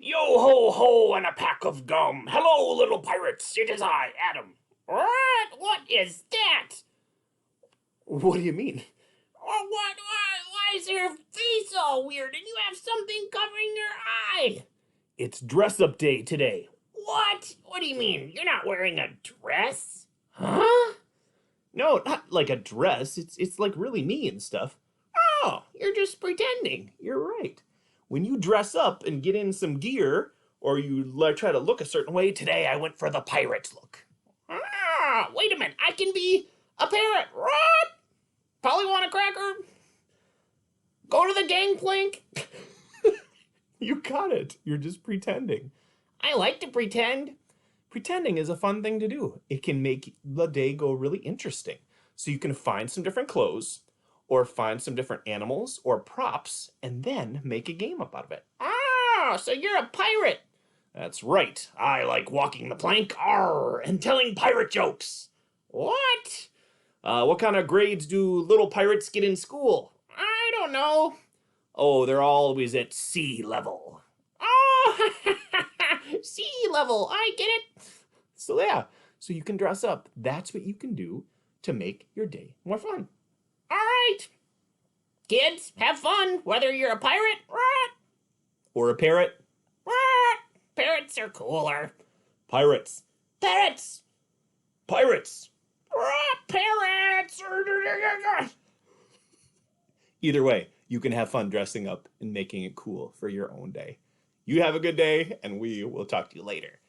Yo ho ho and a pack of gum. Hello, little pirates. It is I, Adam. What? What is that? What do you mean? Why is your face all weird and you have something covering your eye? It's dress up day today. What? What do you mean? You're not wearing a dress? Huh? No, not like a dress. It's like really me and stuff. Oh, you're just pretending. You're right. When you dress up and get in some gear, or you like try to look a certain way, today I went for the pirate look. Wait a minute. I can be a parrot. What? Polly want a cracker? Go to the gangplank. You got it. You're just pretending. I like to pretend. Pretending is a fun thing to do. It can make the day go really interesting. So you can find some different clothes, or find some different animals or props, and then make a game up out of it. So you're a pirate. That's right. I like walking the plank, and telling pirate jokes. What? What kind of grades do little pirates get in school? I don't know. Oh, they're always at sea level. Oh, sea level. I get it. So yeah, so you can dress up. That's what you can do to make your day more fun. All right. Kids, have fun, whether you're a pirate Or a parrot. Parrots are cooler. Pirates. Parrots. Pirates. Parrots. Either way, you can have fun dressing up and making it cool for your own day. You have a good day, and we will talk to you later.